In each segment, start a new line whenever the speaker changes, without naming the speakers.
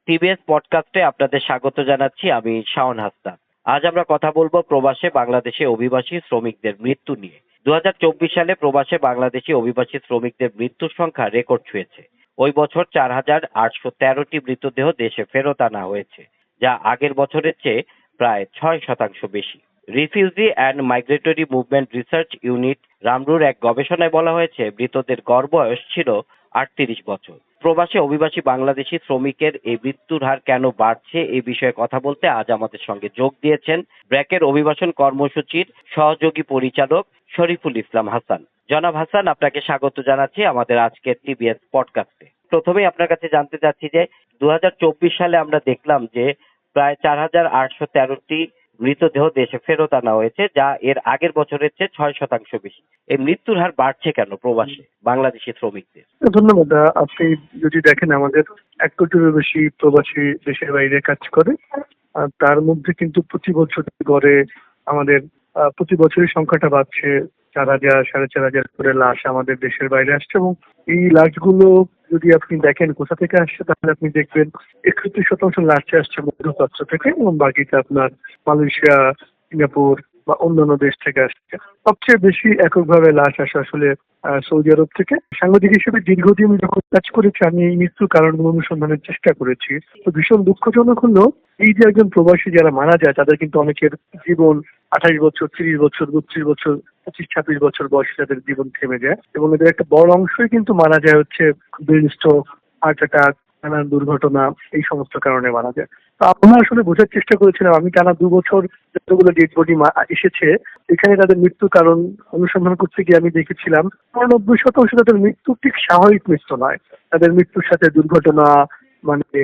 TBS পডকাস্টে আপনাদের স্বাগত জানাচ্ছি। আমি শাওন হাসনান। আজ আমরা কথা বলবো প্রবাসে বাংলাদেশে অভিবাসী শ্রমিকদের মৃত্যু নিয়ে। 2024 সালে প্রবাসে বাংলাদেশি অভিবাসী শ্রমিকদের মৃত্যুর সংখ্যা রেকর্ড ছুঁয়েছে। ওই বছর 4,813টি মৃতদেহ দেশে ফেরত আনা হয়েছে, যা আগের বছরের চেয়ে প্রায় 6% বেশি। Refugee and migratory movement research unit রামরুর এক গবেষণায় বলা হয়েছে, মৃতদের গড় বয়স ছিল 38 বছর। প্রবাসে অভিবাসী বাংলাদেশি শ্রমিকের এই মৃত্যুর হার কেন বাড়ছে এই বিষয়ে কথা বলতে আজ আমাদের সঙ্গে যোগ দিয়েছেন ব্র্যাকের অভিবাসন কর্মসূচির সহযোগী পরিচালক শরীফুল ইসলাম হাসান। জনাব হাসান, আপনাকে স্বাগত জানাচ্ছি আমাদের আজকের টিবিএস পডকাস্টে। প্রথমেই আপনার কাছে জানতে চাচ্ছি যে 2024 সালে আমরা দেখলাম যে প্রায় 4,813টি মৃতদেহ দেশে ফেরত আনা হয়েছে, যা এর আগের বছরের চেয়ে 6% বেশি। এই মৃত্যুর হার বাড়ছে কেন প্রবাসে বাংলাদেশি শ্রমিকদের?
ধন্যবাদ। আপনি যদি দেখেন, আমাদের 1 কোটিরও বেশি প্রবাসী দেশের বাইরে কাজ করে। তার মধ্যে কিন্তু প্রতি বছর গড়ে আমাদের প্রতি বছরই সংখ্যাটা বাড়ছে। 4,000 4,500 করে লাশ আমাদের দেশের বাইরে আসছে, এবং এই লাশগুলো যদি আপনি দেখেন কোথা থেকে আসছে, তাহলে আপনি দেখবেন 61% লাশ আসছে মধ্যপ্রাচ্য থেকে, এবং বাকিটা আপনার মালয়েশিয়া, সিঙ্গাপুর বা অন্যান্য দেশ থেকে আসছে। সবচেয়ে বেশি এককভাবে লাশ আসে আসলে সৌদি আরব থেকে। সাংবাদিক হিসেবে দীর্ঘদিন যখন কাজ করেছি, আমি এই মৃত্যুর কারণগুলো অনুসন্ধানের চেষ্টা করেছি। তো ভীষণ দুঃখজনক হলো, এই যে একজন প্রবাসী যারা মারা যায়, তাদের কিন্তু অনেকের জীবন 28 বছর, 30 বছর, 32 বছর, 25-26 বছর বয়সে তাদের জীবন থেমে যায়, এবং এদের একটা বড় অংশই কিন্তু মারা যায় হচ্ছে ব্রেন স্ট্রোক, হার্ট অ্যাটাক, নানান দুর্ঘটনা, এই সমস্ত কারণে মারা যায়। তো আমরা আসলে বোঝার চেষ্টা করেছিলাম, আমি টানা 2 বছর যতগুলো ডেড বডি এসেছে, এখানে তাদের মৃত্যুর কারণ অনুসন্ধান করতে গিয়ে আমি দেখেছিলাম 90% তাদের মৃত্যু ঠিক স্বাভাবিক মৃত্যু নয়। তাদের মৃত্যুর সাথে দুর্ঘটনা, মানে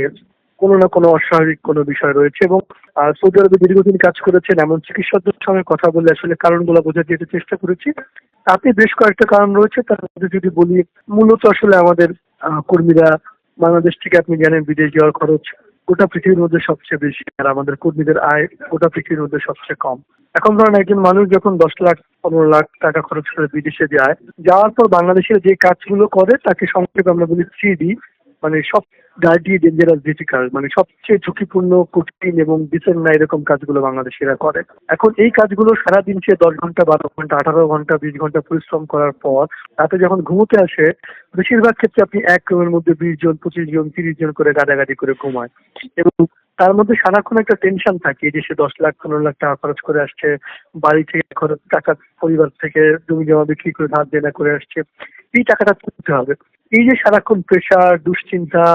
কোনো না কোনো অস্বাভাবিক কোনো বিষয় রয়েছে। এবং সৌদি আরবে দীর্ঘদিন কাজ করেছেন এমন চিকিৎসকদের সঙ্গে কথা বলে আসলে কারণগুলো বোঝার যেতে চেষ্টা করেছি। তাতে বেশ কয়েকটা কারণ রয়েছে। তার মধ্যে যদি বলি, মূলত আসলে আমাদের কর্মীরা বাংলাদেশ থেকে, আপনি জানেন, বিদেশ যাওয়ার খরচ গোটা পৃথিবীর মধ্যে সবচেয়ে বেশি, আর আমাদের কর্মীদের আয় গোটা পৃথিবীর মধ্যে সবচেয়ে কম। এখন ধরেন একজন মানুষ যখন 10 লাখ 15 লাখ টাকা খরচ করে বিদেশে যায়, যাওয়ার পর বাংলাদেশের যে কাজগুলো করে তাকে সংক্ষেপে আমরা বলি 3D, মানে সব ডার্টি, ডেঞ্জারাস, ডিফিকাল্ট, মানে সবচেয়ে ঝুঁকিপূর্ণ, কঠিন এবং ডিসেন্ট না এরকম কাজগুলো বাংলাদেশিরা করে। এখন এই কাজগুলো সারাদিন সে 10 ঘন্টা, 12 ঘন্টা, 18 ঘন্টা, 20 ঘন্টা পরিশ্রম করার পর রাতে যখন ঘুমোতে আসে, বেশিরভাগ ক্ষেত্রে আপনি এক রুমের মধ্যে 20 জন, 25 জন, 30 জন করে গাদাগাদি করে ঘুমায়, এবং তার মধ্যে সারাক্ষণ একটা টেনশন থাকে যে সে 10 লাখ 15 লাখ টাকা খরচ করে আসছে, বাড়ি থেকে খরচ টাকা, পরিবার থেকে জমি জমা বিক্রি করে ধার দেনা করে আসছে, এই টাকাটা তুলতে হবে। এই যে সারাক্ষণ প্রেশার, দুশ্চিন্তা,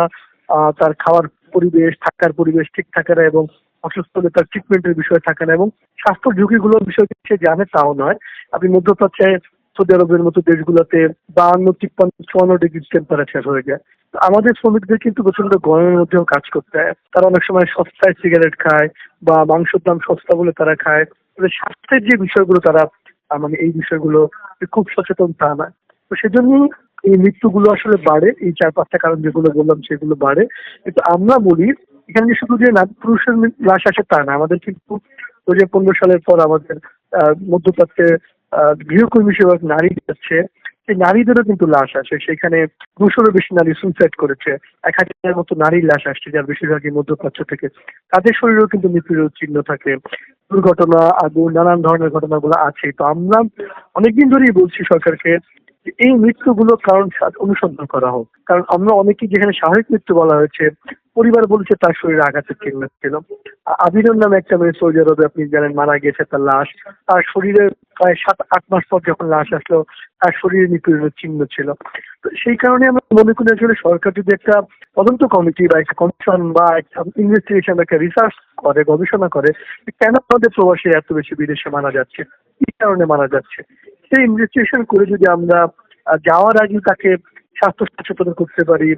তার খাওয়ার পরিবেশ, থাকার পরিবেশ ঠিক থাকে না, এবং অসুস্থ হলে তার ট্রিটমেন্টের বিষয় থাকে না, এবং স্বাস্থ্য ঝুঁকিগুলোর বিষয় সে জানে তাও নয়। আপনি মধ্যপ্রাচ্যে সৌদি আরবের মতো দেশগুলোতে 52, 53, 54 ডিগ্রি টেম্পারেচার হয়ে যায়। তো আমাদের শ্রমিকদের কিন্তু প্রচন্ড গরমের মধ্যেও কাজ করতে হয়। তারা অনেক সময় সস্তায় সিগারেট খায়, বা মাংসের দাম সস্তা বলে তারা খায়। স্বাস্থ্যের যে বিষয়গুলো তারা, মানে এই বিষয়গুলো খুব সচেতন তা না। তো সেজন্যই এই মৃত্যুগুলো আসলে বাড়ে। এই 4-5টা কারণ যেগুলো বললাম সেগুলো বাড়ে। কিন্তু আমরা বলি, এখানে যে শুধু যে পুরুষের লাশ আসে তা না, আমাদের কিন্তু 2015 সালের পর আমাদের মধ্যপ্রাচ্যে গৃহকর্মী সেবক নারী যাচ্ছে, সেই নারীদেরও কিন্তু লাশ আসে। সেখানে 200-এরও বেশি নারী সুইসাইড করেছে। 1,000-এর মতো নারীর লাশ আসছে, যার বেশিরভাগই মধ্যপ্রাচ্য থেকে। তাদের শরীরেও কিন্তু মৃত্যুর চিহ্ন থাকে। দুর্ঘটনা, আগুন, নানান ধরনের ঘটনাগুলো আছে। তো আমরা অনেকদিন ধরেই বলছি সরকারকে, এই মৃত্যুগুলোর কারণ অনুসন্ধান করা হোক। কারণ আমরা অনেকেই, যেখানে স্বাভাবিক মৃত্যু বলা হয়েছে, পরিবার বলছে তার শরীরে আঘাতের চিহ্ন ছিল। আবিরন নামে একটা মেয়ে সৌদি আরবে, আপনি জানেন, মারা গেছে, তার লাশ, তার শরীরে প্রায় 7-8 মাস পর যখন লাশ আসলো, তার শরীরে নিপীড়নের চিহ্ন ছিল। তো সেই কারণে আমরা মনে করি আসলে সরকার যদি একটা তদন্ত কমিটি বা একটা কমিশন বা একটা ইনভেস্টিগেশন, একটা রিসার্চ করে, গবেষণা করে, কেন আমাদের প্রবাসী এত বেশি বিদেশে মারা যাচ্ছে, কি কারণে মারা যাচ্ছে, সেই ইনভেস্টিগেশন করে যদি আমরা যাওয়ার আগে তাকে স্বাস্থ্য সচেতন করতে পারি,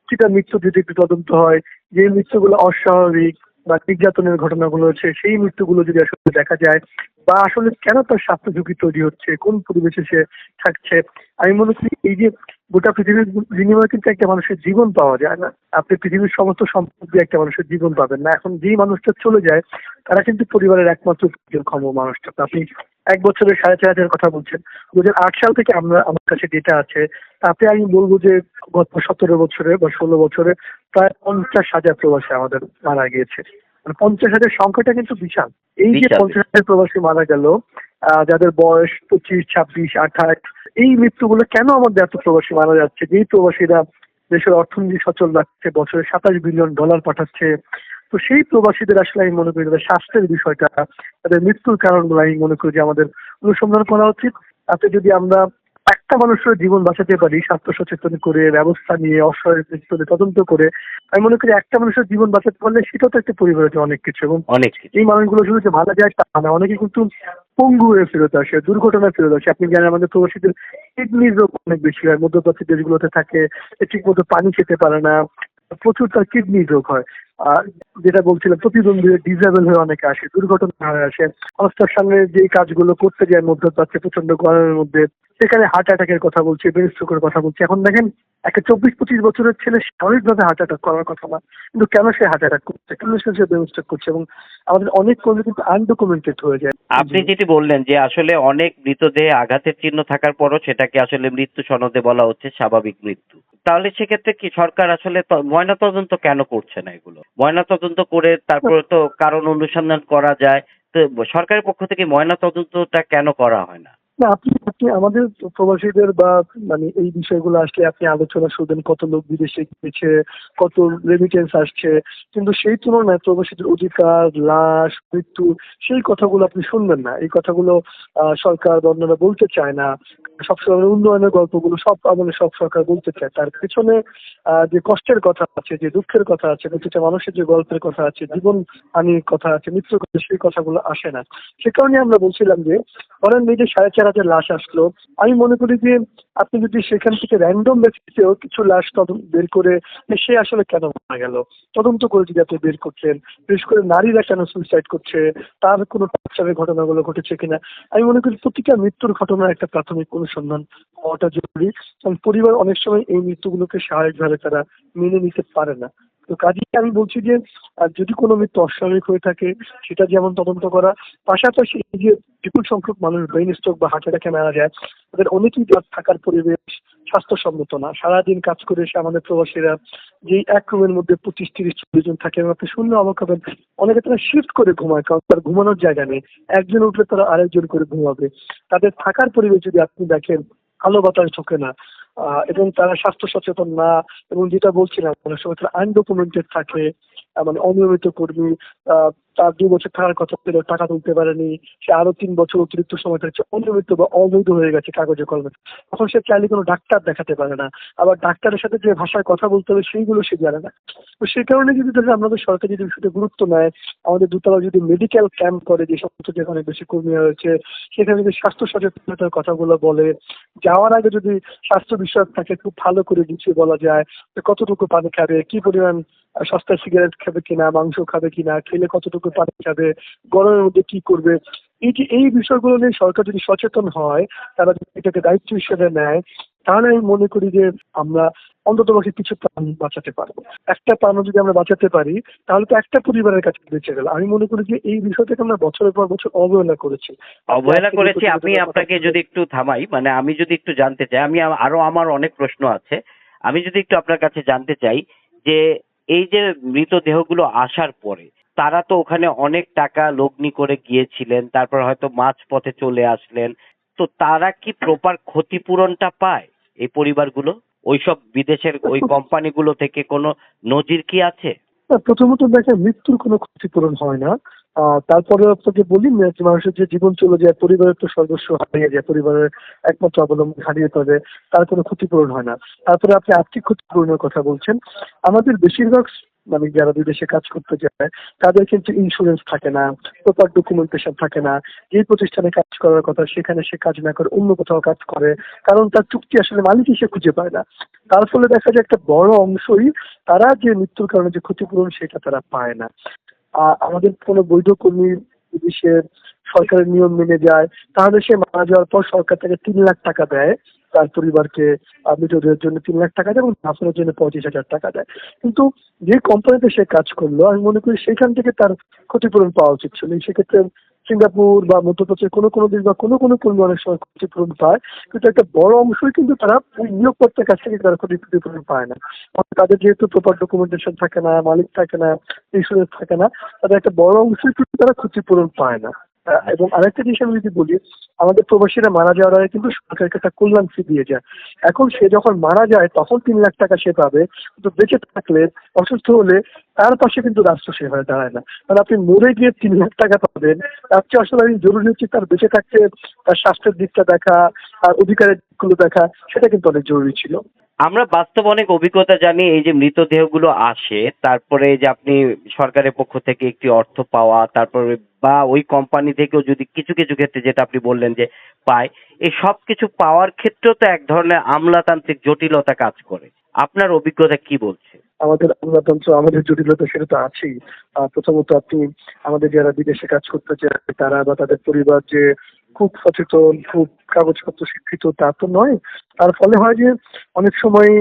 সেটা মৃত্যু যদি একটু তদন্ত হয়, যে মৃত্যুগুলো অস্বাভাবিক বা নির্যাতনের ঘটনাগুলো হচ্ছে, সেই মৃত্যুগুলো যদি আসলে দেখা যায়, বা আসলে কেন তার স্বাস্থ্য ঝুঁকি তৈরি হচ্ছে, কোন পরিবেশে সে থাকছে। আমি মনে করি এই যে গোটা পৃথিবীর বিনিময়ে কিন্তু একটা মানুষের জীবন পাওয়া যায় না। আপনি পৃথিবীর সমস্ত সম্পদ দিয়ে একটা মানুষের জীবন পাবেন না। এখন যেই মানুষটা চলে যায়, তারা কিন্তু পরিবারের একমাত্র ক্ষম মানুষটা। আপনি এক বছরে 4,500 কথা বলছেন। 2008 সাল থেকে আমার কাছে ডেটা আছে, তাতে আমি বলবো যে গত 17 বছরে বা 16 বছরে প্রায় 50,000 প্রবাসী আমাদের মারা গিয়েছে। মানে 50,000 সংখ্যাটা কিন্তু বিশাল। এই যে
বিশাল।
50,000 প্রবাসী মারা গেল, যাদের বয়স 25, 26, 28, এই মৃত্যুগুলো কেন আমাদের এত প্রবাসী মারা যাচ্ছে? যেই প্রবাসীরা দেশের অর্থনীতি সচল রাখছে, বছরে $27 বিলিয়ন পাঠাচ্ছে। তো সেই প্রবাসীদের আসলে আমি মনে করি তাদের স্বাস্থ্যের বিষয়টা, তাদের মৃত্যুর কারণগুলো আমি মনে করি যে আমাদের অনুসন্ধান করা উচিত। তাতে যদি আমরা একটা মানুষের জীবন বাঁচাতে পারি স্বাস্থ্য সচেতন করে, ব্যবস্থা নিয়ে, অসহায়ের পেছনে তদন্ত করে, আমি মনে করি একটা মানুষের জীবন বাঁচাতে পারলে সেটাও তো একটা পরিবারের অনেক কিছু। এবং
অনেক কিছু।
এই মানুষগুলো শুধু যে মারা যায় তা না, অনেকে কিন্তু পঙ্গু হয়ে ফেরত আসে, দুর্ঘটনায় ফেরত আসে। আপনি জানেন আমাদের প্রবাসীদের কিডনির রোগ অনেক বেশি হয়, মধ্যপ্রাচ্য দেশগুলোতে থাকে, ঠিক মতো পানি খেতে পারে না, প্রচুর তার কিডনির রোগ হয়। আর যেটা বলছিলাম, প্রতিবন্ধী ডিসেবল হয়ে অনেকে আসে, দুর্ঘটনা হয়ে আসে, কনস্ট্রাকশনের যে কাজগুলো করতে যায় মধ্যপ্রাচ্যে প্রচন্ড গরমের মধ্যে, সেখানে হার্ট অ্যাটাকের কথা বলছি, ব্রেন স্ট্রোকের কথা বলছি। এখন দেখেন একটা 24-25 বছরের ছেলে স্বাভাবিকভাবে হার্ট অ্যাটাক করার কথা না, কিন্তু কেন সে হার্ট অ্যাটাক করছে, কেন সে ব্রেন স্ট্রোক করছে? এবং আমাদের অনেক কর্মী কিন্তু আনডকুমেন্টেড হয়ে যায়।
আপনি যেটি বললেন যে আসলে অনেক মৃতদেহে আঘাতের চিহ্ন থাকার পরও সেটাকে আসলে মৃত্যু সনদে বলা হচ্ছে স্বাভাবিক মৃত্যু। তাহলে সেক্ষেত্রে কি সরকার আসলে ময়নাতদন্ত কেন করছে না এগুলো? ময়নাতদন্ত করে তারপরে তো কারণ অনুসন্ধান করা যায়। তো সরকারের পক্ষ থেকে ময়নাতদন্তটা কেন করা হয় না?
না, আপনি আপনি আমাদের প্রবাসীদের বা মানে এই বিষয়গুলো আসলে আপনি আলোচনা শুনবেন, কত লোক বিদেশে গিয়েছে, কত রেমিটেন্স আসছে, কিন্তু সেই তুলনায় প্রবাসীদের অধিকার, লাশ, মৃত্যু, সেই কথাগুলো আপনি শুনবেন না। এই কথাগুলো সরকার বা অন্যরা বলতে চায় না। সবসময় উন্নয়নের গল্পগুলো সব সরকার বলতে চায়। তার পেছনে যে কষ্টের কথা আছে, যে দুঃখের কথা আছে, প্রতিটা মানুষের যে গল্পের কথা আছে, জীবন হানির কথা আছে, মৃত্যুর কথা, সেই কথাগুলো আসে না। সে কারণে আমরা বলছিলাম যে ধরেন এই যে 4,500 লাশ আসলো, আমি মনে করি যে আপনি যদি সেখান থেকে র্যান্ডম বেসিসেও কিছু লাশ তদন্ত বের করে সে আসলে কেন মারা গেল তদন্ত করে যদি আপনি বের করতেন, বিশেষ করে নারীরা কেন সুইসাইড করছে, তার কোনো টর্চারের ঘটনাগুলো ঘটেছে কিনা, আমি মনে করি প্রতিটা মৃত্যুর ঘটনার একটা প্রাথমিক অনুসন্ধান হওয়াটা জরুরি। কারণ পরিবার অনেক সময় এই মৃত্যুগুলোকে স্বাভাবিকভাবে তারা মেনে নিতে পারে না। তো কাজেই আমি বলছি যে যদি কোনো মৃত্যু অস্বাভাবিক হয়ে থাকে সেটা যেমন তদন্ত করা, পাশাপাশি এই যে বিপুল সংখ্যক মানুষ ব্রেন স্ট্রোক বা হার্ট অ্যাটাকে মারা যায়, তাদের অনেকেই তার থাকার পরিবেশ স্বাস্থ্যসম্মত না। সারাদিন কাজ করে এসে আমাদের প্রবাসীরা যেই এক রুমের মধ্যে 25, 30, 40 জন থাকে, এবং আপনি শুনলে অবাক হবেন, অনেকে তারা শিফট করে ঘুমায়, কারণ তার ঘুমানোর জায়গা নেই। একজন উঠলে তারা আরেকজন করে ঘুমাবে। তাদের থাকার পরিবেশ যদি আপনি দেখেন, আলো বাতাস ঢোকে না, এবং তারা স্বাস্থ্য সচেতন না, এবং যেটা বলছিলাম অনেক সময় তারা আনডকুমেন্টেড থাকে, মানে অনিয়মিত কর্মী, তার 2 বছর থাকার কথা ছিল, টাকা তুলতে পারেনি, সে আরো 3 বছর অতিরিক্ত সময় থাকছে, অনিয়মিত বা অবৈধ হয়ে গেছে কাগজে কলমে, তখন সে চাইলে কোনো ডাক্তার দেখাতে পারে না। আবার ডাক্তারের সাথে যে ভাষায় কথা বলতে হবে সেইগুলো সে জানে না। তো সে কারণে যদি ধরেন আমাদের সরকার যদি বিষয়টা গুরুত্ব নেয়, আমাদের দূতাবাস যদি মেডিকেল ক্যাম্প করে, যে সমস্ত যেখানে অনেক বেশি কর্মী হয়েছে সেখানে যদি স্বাস্থ্য সচেতনতার কথাগুলো বলে, যাওয়ার আগে যদি স্বাস্থ্য বিষয়ক তাকে খুব ভালো করে গুছিয়ে বলা যায় যে কতটুকু পানি খাবে, কি পরিমাণ সস্তা সিগারেট খাবে কিনা, মাংস খাবে কিনা, খেলে কতটুকু পানি খাবে, গরমের মধ্যে কি করবে, এই যে এই বিষয়গুলো নিয়ে সরকার যদি সচেতন হয়, তারা যদি এটাকে দায়িত্ব হিসেবে নেয়, তাহলে আমি মনে করি যে আমরা অন্ততপক্ষে কিছু প্রাণ বাঁচাতে পারবো। একটা প্রাণও যদি আমরা বাঁচাতে পারি তাহলে তো একটা পরিবারের কাছে বেঁচে গেল। আমি মনে করি যে এই বিষয়টাকে আমরা বছরের পর বছর অবহেলা করেছি।
অবহেলা করেছি। আমি আপনাকে যদি একটু থামাই, মানে আমি যদি একটু জানতে চাই, আমি আরো আমার অনেক প্রশ্ন আছে। আমি যদি একটু আপনার কাছে জানতে চাই যে এই যে মৃতদেহগুলো আসার পরে তারা তো ওখানে অনেক টাকা লগ্নি করে গিয়েছিলেন, তারপর হয়তো মাঝপথে চলে আসলেন, তো তারা কি প্রপার ক্ষতিপূরণটা পায় এই পরিবারগুলো? ওইসব বিদেশের ওই কোম্পানিগুলো থেকে কোনো নজির কি আছে?
না, প্রথমত দেখেন মৃত্যুর কোনো ক্ষতিপূরণ হয় না। তারপরে আপনাকে বলি যে মানুষের যে জীবন চলে যায়, পরিবারের তো সর্বস্ব হারিয়ে যায়, পরিবারের একমাত্র অবলম্বন হারিয়ে তবে তার কোনো ক্ষতিপূরণ হয় না। তারপরে আপনি আর্থিক ক্ষতিপূরণের কথা বলছেন। আমাদের বেশিরভাগ মানে যারা বিদেশে কাজ করতে যায় তাদের কিন্তু ইন্স্যুরেন্স থাকে না, প্রপার ডকুমেন্টেশন থাকে না। যে প্রতিষ্ঠানে কাজ করার কথা সেখানে সে কাজ না করে অন্য কোথাও কাজ করে, কারণ তার চুক্তি আসলে মালিকই সে খুঁজে পায় না। তার ফলে দেখা যায় একটা বড় অংশই তারা যে মৃত্যুর কারণে যে ক্ষতিপূরণ সেটা তারা পায় না। আমাদের কোনো বৈধ কর্মী যদি সে সরকারের নিয়ম মেনে যায়, তাহলে সে মারা যাওয়ার পর সরকার তাকে 3 লাখ টাকা দেয়, তার পরিবারকে মৃতদেহের জন্য 3 লাখ টাকা দেয় এবং দাফনের জন্য 25,000 টাকা দেয়। কিন্তু যে কোম্পানিতে সে কাজ করলো, আমি মনে করি সেখান থেকে তার ক্ষতিপূরণ পাওয়া উচিত ছিল। সেক্ষেত্রে সিঙ্গাপুর বা মধ্যপ্রাচ্যের কোনো কোনো দেশ বা কোনো কোনো কর্মী অনেক সময় ক্ষতিপূরণ পায়, কিন্তু একটা বড় অংশই কিন্তু তারা ওই নিয়োগকর্তার কাছ থেকে তারা ক্ষতিপূরণ পায় না। তাদের যেহেতু প্রপার ডকুমেন্টেশন থাকে না, মালিক থাকে না, ইন্স্যুরেন্স থাকে না, তাদের একটা বড় অংশই কিন্তু তারা ক্ষতিপূরণ পায় না। এবং আরেকটা জিনিস আমি যদি বলি, আমাদের প্রবাসীরা মারা যাওয়ার আগে কিন্তু সরকারকে একটা কল্যাণ ফি দিয়ে যায়। এখন সে যখন মারা যায় তখন 3 লাখ টাকা সে পাবে, কিন্তু বেঁচে থাকলে, অসুস্থ হলে তার পাশে কিন্তু রাষ্ট্র সে হয়ে দাঁড়ায় না। কারণ আপনি মরে গিয়ে 3 লাখ টাকা পাবেন, তার চেয়ে আসলে জরুরি হচ্ছে তার বেঁচে থাকতে তার স্বাস্থ্যের দিকটা দেখা, তার অধিকারের দিকগুলো দেখা, সেটা কিন্তু অনেক জরুরি ছিল।
আমরা বাস্তব অনেক অভিজ্ঞতা জানি, এই যে মৃতদেহগুলো আসে, তারপরে যে আপনি সরকারের পক্ষ থেকে একটি অর্থ পাওয়া, তারপরে বা ওই কোম্পানি থেকেও যদি কিছু কিছু ক্ষেত্রে যেটা আপনি বললেন যে পায়, এই সব কিছু পাওয়ার ক্ষেত্রেও তো এক ধরনের আমলাতান্ত্রিক জটিলতা কাজ করে। আপনার অভিজ্ঞতা কি বলছে?
আমাদের আমলাতন্ত্র, আমাদের জটিলতা সেটা তো আছেই। প্রথমত আপনি আমাদের যারা বিদেশে কাজ করতে চায় তারা বা তাদের পরিবার যে খুব সচেতন, খুব কাগজপত্র শিক্ষিত তা তো নয়। তার ফলে হয় যে অনেক সময়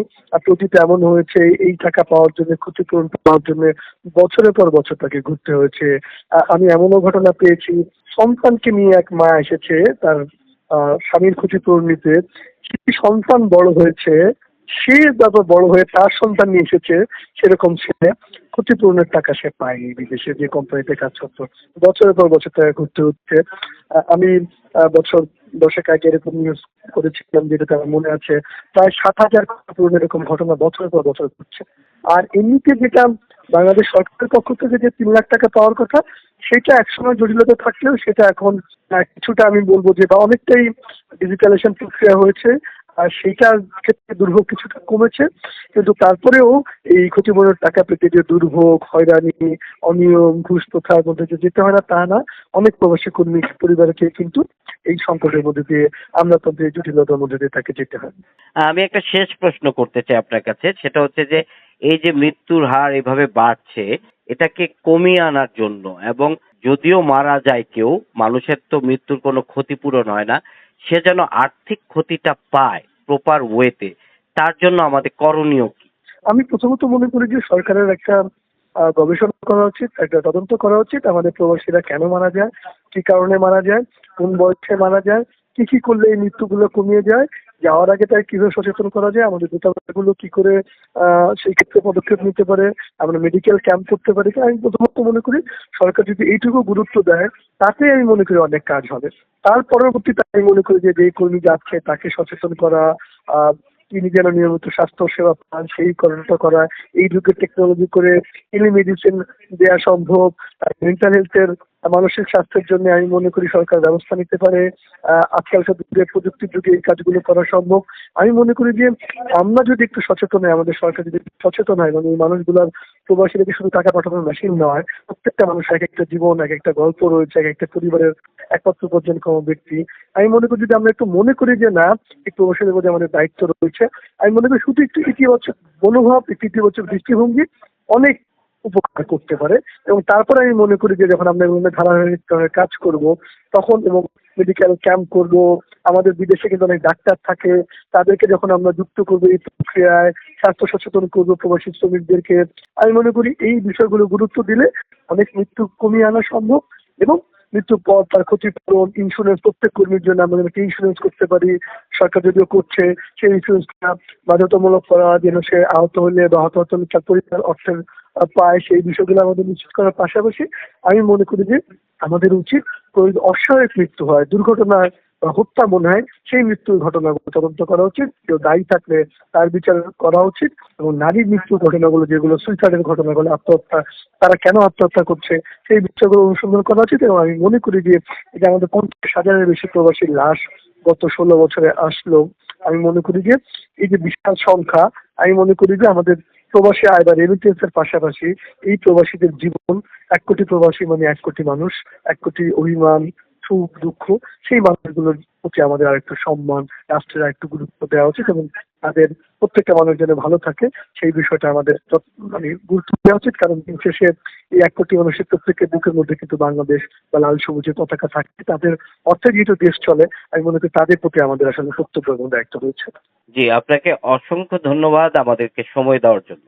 অতীতে এমন হয়েছে এই টাকা পাওয়ার জন্য, ক্ষতিপূরণ পাওয়ার জন্য বছরের পর বছর তাকে ঘুরতে হয়েছে। আমি এমনও ঘটনা পেয়েছি, সন্তানকে নিয়ে এক মা এসেছে তার স্বামীর ক্ষতিপূরণ নিতে। সেই সন্তান বড় হয়েছে, সে তারপর বড় হয়ে তার সন্তান নিয়ে এসেছে, সেরকম ছেলে ক্ষতিপূরণের টাকা সে পায়নি। বিদেশে যে কোম্পানিতে কাজ করতো বছরের পর বছর তাকে ঘুরতে হচ্ছে। আমি বছর 10 আগে এরকম নিউজ করেছিলাম, যেটা আমার মনে আছে, প্রায় 7,000 ক্ষতিপূরণ এরকম ঘটনা বছরের পর বছর ঘটছে। আর এমনিতে যেটা বাংলাদেশ সরকারের পক্ষ থেকে যে 3 লাখ টাকা পাওয়ার কথা, সেটা একসময় জটিলতা থাকলেও সেটা এখন কিছুটা আমি বলবো যে বা অনেকটাই ডিজিটালাইজেশন প্রক্রিয়া হয়েছে। আর সেইটার ক্ষেত্রে দুর্ভোগ কিছুটা কমেছে, কিন্তু তারপরেও এই ক্ষতিপূরণের টাকা পেতে যে দুর্ভোগ, হয়রানি, অনিয়ম, ঘুষ প্রথার মধ্যে যে যেতে হয় না তা না, অনেক প্রবাসী কর্মী পরিবারকে কিন্তু এই সংকটের মধ্যে দিয়ে, আমলাতন্ত্রের জটিলতার মধ্যে দিয়ে তাকে যেতে হয়।
আমি একটা শেষ প্রশ্ন করতে চাই আপনার কাছে, সেটা হচ্ছে যে এই যে মৃত্যুর হার এভাবে বাড়ছে, এটাকে কমিয়ে আনার জন্য, এবং যদিও মারা যায় কেউ, মানুষের তো মৃত্যুর কোনো ক্ষতিপূরণ হয় না, সে যেন আর্থিক ক্ষতিটা পায় প্রপার ওয়েতে, তার জন্য আমাদের করণীয় কি?
আমি প্রথমত মনে করি যে সরকারের একটা গবেষণা করা উচিত, একটা তদন্ত করা উচিত আমাদের প্রবাসীরা কেন মারা যায়, কি কারণে মারা যায়, কোন বয়সে মারা যায়, কি কি করলে এই মৃত্যুগুলো কমিয়ে যায়, যাওয়ার আগে তার কিভাবে সচেতন করা যায়, আমাদের দূতাবাসগুলো কি করে সেই ক্ষেত্রে পদক্ষেপ নিতে পারে, আমরা মেডিকেল ক্যাম্প করতে পারি। আমি প্রথমত মনে করি সরকার যদি এইটুকু গুরুত্ব দেয়, তাতে আমি মনে করি অনেক কাজ হবে। তার পরবর্তীতে আমি মনে করি যে যেই কর্মী যাচ্ছে তাকে সচেতন করা, তিনি যেন নিয়মিত স্বাস্থ্য সেবা পান সেই করাটা করা, এই যুগে টেকনোলজি করে টেলিমেডিসিন দেওয়া সম্ভব, মেন্টাল হেলথের, মানসিক স্বাস্থ্যের জন্য আমি মনে করি সরকার ব্যবস্থা নিতে পারে। আজকালকার যুগে, প্রযুক্তির যুগে এই কাজগুলো করা সম্ভব। আমি মনে করি যে আমরা যদি একটু সচেতন হয়, আমাদের সরকার যদি একটু সচেতন হয়, এবং এই মানুষগুলোর, প্রবাসীদেরকে শুধু টাকা পাঠানোর মেশিন নয়, প্রত্যেকটা মানুষ এক একটা জীবন, এক একটা গল্প রয়েছে, এক একটা পরিবারের একমাত্র পর্যন্তম ব্যক্তি। আমি মনে করি যদি আমরা একটু মনে করি যে না, এই প্রবাসীদের মধ্যে আমাদের দায়িত্ব রয়েছে, আমি মনে করি শুধু একটু ইতিবাচক মনোভাব, একটু ইতিবাচক দৃষ্টিভঙ্গি অনেক উপকার করতে পারে। এবং তারপরে আমি মনে করি যে যখন আমরা এগুলো ধারাবাহিক কাজ করব তখন, এবং মেডিকেল ক্যাম্প করব, আমাদের বিদেশে কিন্তু অনেক ডাক্তার থাকে, তাদেরকে যখন আমরা যুক্ত করবো এই প্রক্রিয়ায়, স্বাস্থ্য সচেতন করবো প্রবাসী শ্রমিকদেরকে, আমি মনে করি এই বিষয়গুলো গুরুত্ব দিলে অনেক মৃত্যু কমিয়ে আনা সম্ভব। এবং মৃত্যুর পর তার ক্ষতিপূরণ, ইন্স্যুরেন্স, প্রত্যেক কর্মীর জন্য আমরা একটা ইন্স্যুরেন্স করতে পারি, সরকার যদিও করছে, সেই ইন্স্যুরেন্সটা বাধ্যতামূলক করা, যেন সে আহত হলে বা হতাহত হলে তার পরিবার অর্থের পায়, সেই বিষয়গুলো আমাদের নিশ্চিত করার পাশাপাশি আমি মনে করি যে আমাদের উচিত অস্বাভাবিক মৃত্যু হয়, দুর্ঘটনায় বা হত্যা মনে হয়, সেই মৃত্যুর ঘটনাগুলো তদন্ত করা উচিত, কেউ দায়ী থাকলে তার বিচার করা উচিত। এবং নারীর মৃত্যুর ঘটনাগুলো, যেগুলো সুইসাইডের ঘটনাগুলো, আত্মহত্যা, তারা কেন আত্মহত্যা করছে সেই বিষয়গুলো অনুসন্ধান করা উচিত। এবং আমি মনে করি যে এটা আমাদের 50,000-এর বেশি প্রবাসীর লাশ গত 16 বছরে আসলো, আমি মনে করি যে এই যে বিশাল সংখ্যা, আমি মনে করি যে আমাদের প্রবাসী আয় বা রেমিটেন্সের পাশাপাশি এই প্রবাসীদের জীবন, 1 কোটি প্রবাসী মানে 1 কোটি মানুষ, 1 কোটি অভিমান, সুখ দুঃখ, সেই মানুষগুলোর প্রতি আমাদের আরেকটু সম্মান, রাষ্ট্রের আরেকটু গুরুত্ব দেওয়া উচিত, এবং তাদের প্রত্যেকটা মানুষ যেন ভালো থাকে সেই বিষয়টা আমাদের মানে গুরুত্ব দেওয়া উচিত। কারণ দিন শেষে এই 1 কোটি মানুষের প্রত্যেকের বুকের মধ্যে কিন্তু বাংলাদেশ বা লাল সবুজের পতাকা থাকে, তাদের অর্থে যেহেতু দেশ চলে, আমি মনে করি তাদের প্রতি আমাদের আসলে কর্তব্য এবং দায়িত্ব রয়েছে।
জি, আপনাকে অসংখ্য ধন্যবাদ আমাদেরকে সময় দেওয়ার জন্য।